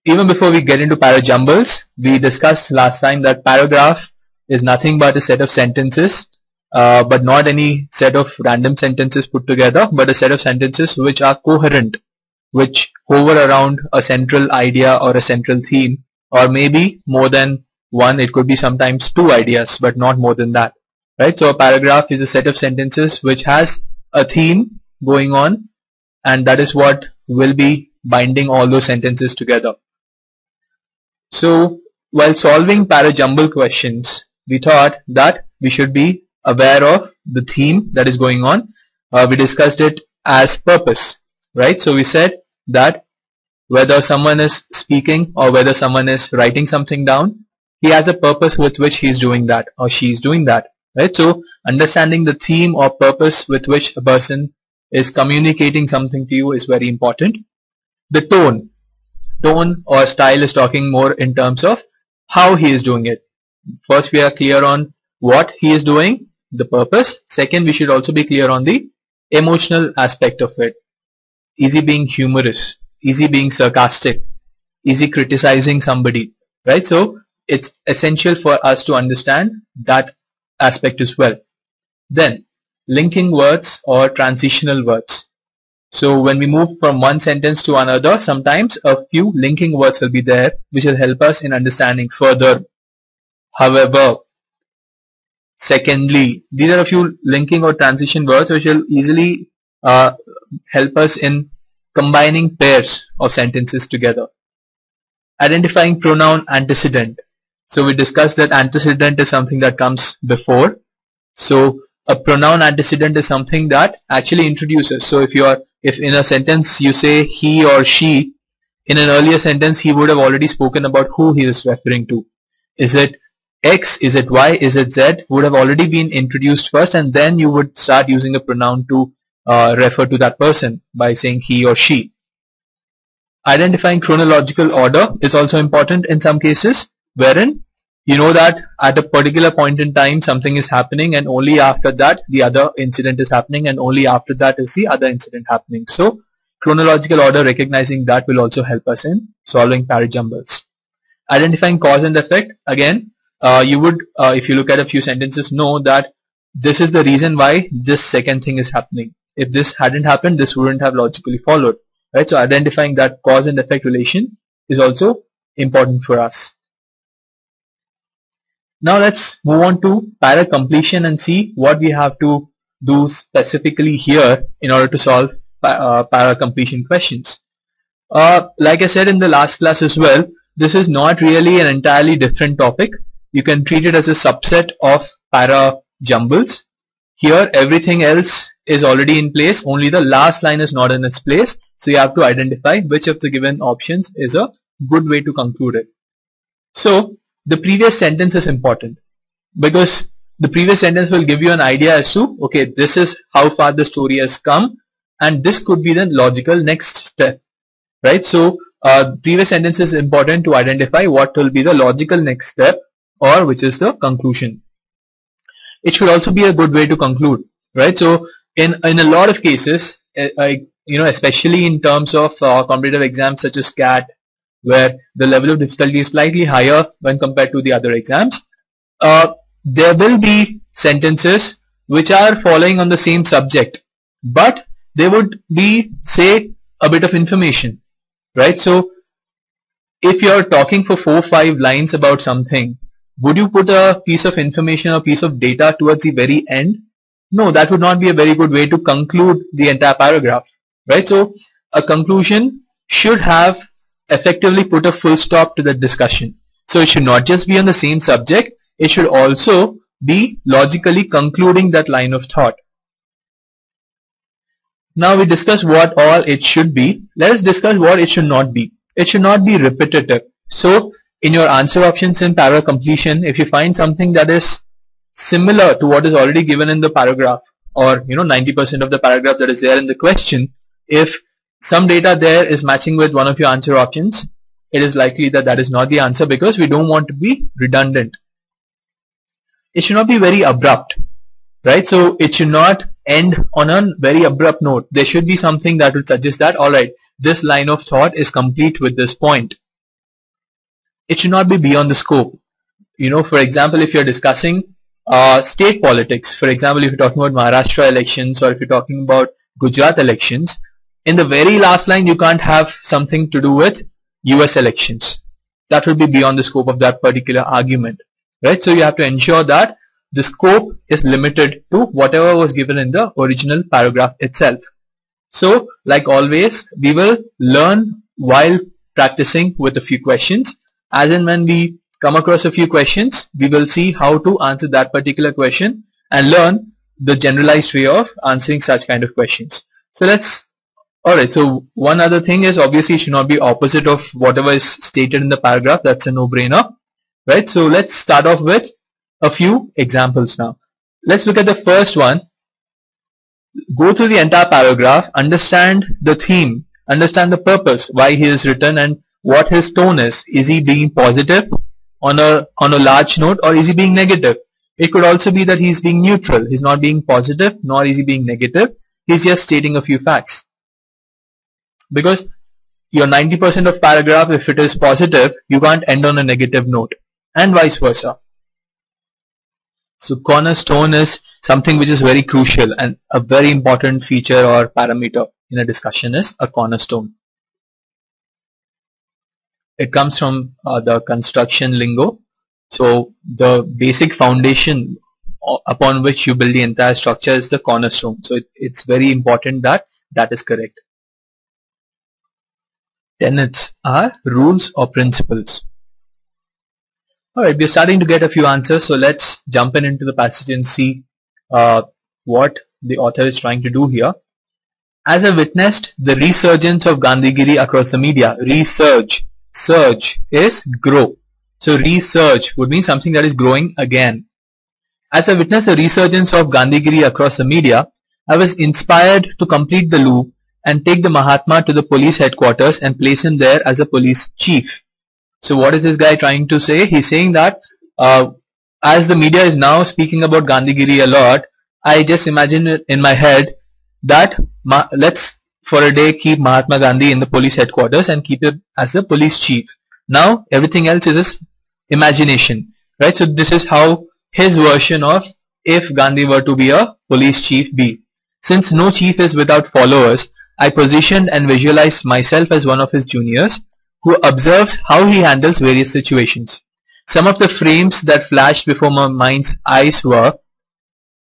even before we get into para-jumbles, we discussed last time that paragraph is nothing but a set of sentences, but not any set of random sentences put together, but a set of sentences which are coherent, which hover around a central idea or a central theme, or maybe more than one. It could be sometimes two ideas, but not more than that, right? So a paragraph is a set of sentences which has a theme going on, and that is what will be binding all those sentences together. So while solving para-jumble questions, we thought that we should be aware of the theme that is going on. We discussed it as purpose, right? So we said that whether someone is speaking or whether someone is writing something down, he has a purpose with which he is doing that or she is doing that, right? So understanding the theme or purpose with which a person is communicating something to you is very important. The tone or style is talking more in terms of how he is doing it. First, we are clear on what he is doing, the purpose. Second, we should also be clear on the emotional aspect of it. Is he being humorous? Is he being sarcastic? Is he criticizing somebody? Right? So it's essential for us to understand that aspect as well. Then, linking words or transitional words. So when we move from one sentence to another, sometimes a few linking words will be there which will help us in understanding further. However, secondly, these are a few linking or transition words which will easily help us in combining pairs of sentences together. Identifying pronoun antecedent. So we discussed that antecedent is something that comes before. So a pronoun antecedent is something that actually introduces. So if in a sentence you say he or she, in an earlier sentence he would have already spoken about who he is referring to. Is it X, is it Y, is it Z, would have already been introduced first, and then you would start using a pronoun to refer to that person by saying he or she. Identifying chronological order is also important in some cases, wherein you know that at a particular point in time something is happening, and only after that the other incident is happening, and only after that is the other incident happening. So chronological order, recognizing that, will also help us in solving para-jumbles. Identifying cause and effect. Again, you would, if you look at a few sentences, know that this is the reason why this second thing is happening. If this hadn't happened, this wouldn't have logically followed, right? So identifying that cause and effect relation is also important for us. Now let's move on to para completion and see what we have to do specifically here in order to solve para completion questions. Like I said in the last class as well, this is not really an entirely different topic. You can treat it as a subset of para jumbles. Here everything else is already in place, only the last line is not in its place. So you have to identify which of the given options is a good way to conclude it. So the previous sentence is important because the previous sentence will give you an idea as to, okay, this is how far the story has come, and this could be the logical next step, right? So previous sentence is important to identify what will be the logical next step, or which is the conclusion. It should also be a good way to conclude, right? So in a lot of cases, especially in terms of competitive exams such as CAT, where the level of difficulty is slightly higher when compared to the other exams, there will be sentences which are following on the same subject, but they would be, say, a bit of information, right? So if you're talking for 4 or 5 lines about something, would you put a piece of information or piece of data towards the very end? No, that would not be a very good way to conclude the entire paragraph, right? So a conclusion should have effectively put a full stop to the discussion. So it should not just be on the same subject, it should also be logically concluding that line of thought. Now we discussed what all it should be. Let us discuss what it should not be. It should not be repetitive. So in your answer options in para completion, if you find something that is similar to what is already given in the paragraph, or 90% of the paragraph that is there in the question, if some data there is matching with one of your answer options, it is likely that that is not the answer, because we don't want to be redundant. It should not be very abrupt, right? So it should not end on a very abrupt note. There should be something that would suggest that, alright, this line of thought is complete with this point. it should not be beyond the scope. For example, if you're discussing state politics, for example, if you're talking about Maharashtra elections, or if you're talking about Gujarat elections, in the very last line you can't have something to do with US elections. That would be beyond the scope of that particular argument, right? So you have to ensure that the scope is limited to whatever was given in the original paragraph itself. So, like always, we will learn while practicing with a few questions. As and when we come across a few questions, we will see how to answer that particular question and learn the generalized way of answering such kind of questions. So alright, so one other thing is, obviously it should not be opposite of whatever is stated in the paragraph. That's a no-brainer, right? So let's start off with a few examples now. Let's look at the first one. Go through the entire paragraph, understand the theme, understand the purpose, why he is written, and what his tone is. Is he being positive on a large note, or is he being negative? It could also be that he's being neutral. He's not being positive, nor is he being negative. He's just stating a few facts. Because your 90% of paragraph, if it is positive, you can't end on a negative note, and vice versa. So cornerstone is something which is very crucial, and a very important feature or parameter in a discussion is a cornerstone. It comes from the construction lingo. So the basic foundation upon which you build the entire structure is the cornerstone. So it's very important that that is correct. Tenets are rules or principles. Alright, we're starting to get a few answers, so let's jump into the passage and see what the author is trying to do here. As I witnessed the resurgence of Gandhigiri across the media. Resurge. Surge is grow. So resurge would mean something that is growing again. As I witnessed the resurgence of Gandhigiri across the media, I was inspired to complete the loop and take the Mahatma to the police headquarters and place him there as a police chief. So what is this guy trying to say? He's saying that as the media is now speaking about Gandhigiri a lot, I just imagine it in my head that let's for a day keep Mahatma Gandhi in the police headquarters and keep him as the police chief. Now everything else is his imagination, right? So this is how his version of if Gandhi were to be a police chief be. Since no chief is without followers, I positioned and visualized myself as one of his juniors who observes how he handles various situations. Some of the frames that flashed before my mind's eyes were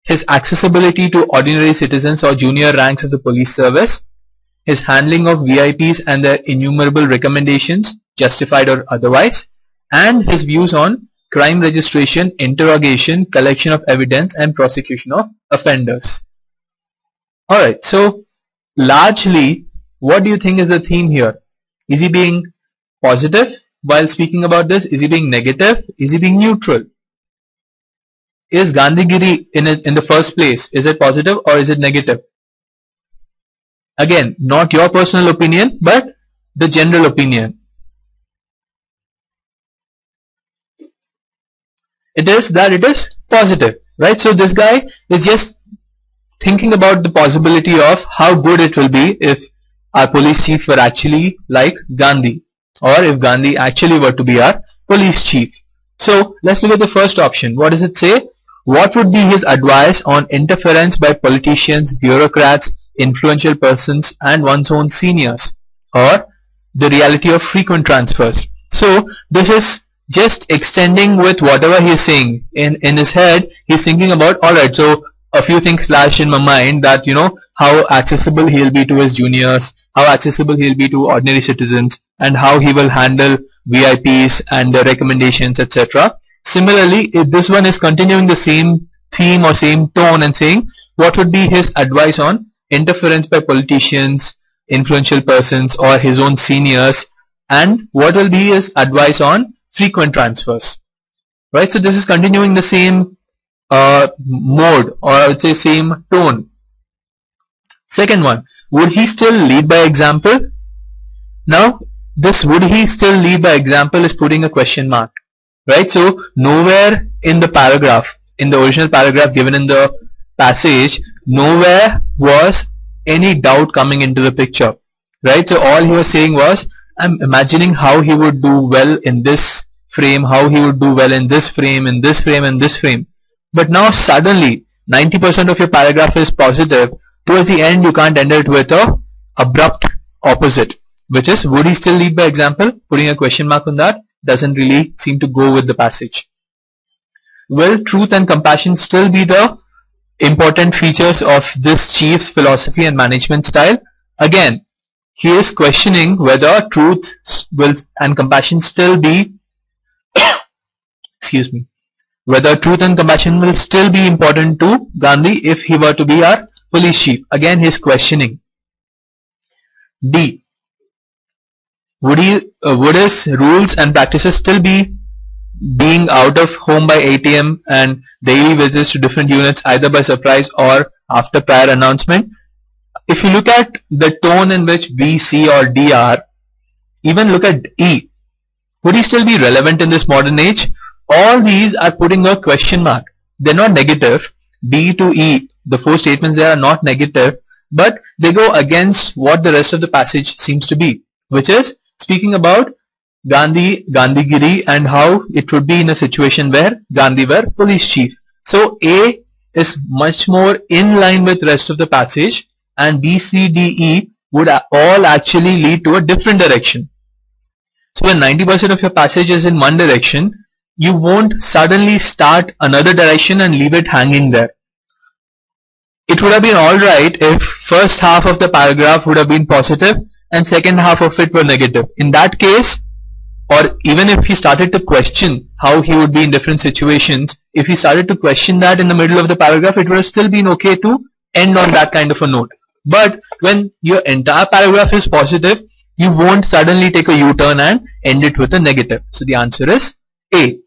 his accessibility to ordinary citizens or junior ranks of the police service, his handling of VIPs and their innumerable recommendations, justified or otherwise, and his views on crime registration, interrogation, collection of evidence, and prosecution of offenders. Alright, so largely, what do you think is the theme here? Is he being positive while speaking about this? Is he being negative? Is he being neutral? Is Gandhigiri in the first place, is it positive or is it negative? Again, not your personal opinion, but the general opinion. It is that it is positive, right? So this guy is just thinking about the possibility of how good it will be if our police chief were actually like Gandhi, or if Gandhi actually were to be our police chief. So let's look at the first option. What does it say? What would be his advice on interference by politicians, bureaucrats, influential persons, and one's own seniors, or the reality of frequent transfers? So this is just extending with whatever he is saying. In his head, he's thinking about, alright, so a few things flash in my mind that, how accessible he'll be to his juniors, how accessible he'll be to ordinary citizens, and how he will handle VIPs and the recommendations, etc. Similarly, if this one is continuing the same theme or same tone and saying, what would be his advice on interference by politicians, influential persons, or his own seniors, and what will be his advice on frequent transfers, right? So this is continuing the same mode, or I would say same tone. Second one, would he still lead by example? Now this would he still lead by example is putting a question mark, right? So nowhere in the paragraph, in the original paragraph given in the passage, nowhere was any doubt coming into the picture, right? So all he was saying was, I'm imagining how he would do well in this frame, how he would do well in this frame, in this frame, and this frame. But now suddenly 90% of your paragraph is positive. Towards the end, you can't end it with a abrupt opposite, which is, would he still lead by example? Putting a question mark on that doesn't really seem to go with the passage. Will truth and compassion still be the important features of this chief's philosophy and management style? Again, he is questioning whether truth will and compassion still be excuse me, whether truth and compassion will still be important to Gandhi if he were to be our police chief. Again, he is questioning. D. Would his rules and practices still be being out of home by 8 AM and daily visits to different units either by surprise or after prior announcement? If you look at the tone in which B, C or D are, even look at E, would he still be relevant in this modern age? All these are putting a question mark. They're not negative. D to E, the four statements there are not negative, but they go against what the rest of the passage seems to be, which is speaking about Gandhi, Gandhigiri, and how it would be in a situation where Gandhi were police chief. So A is much more in line with the rest of the passage, and B, C, D, E would all actually lead to a different direction. So when 90% of your passage is in one direction, you won't suddenly start another direction and leave it hanging there. It would have been alright if first half of the paragraph would have been positive and second half of it were negative. In that case, or even if he started to question how he would be in different situations, if he started to question that in the middle of the paragraph, it would have still been okay to end on that kind of a note. But when your entire paragraph is positive, you won't suddenly take a U-turn and end it with a negative. So the answer is A.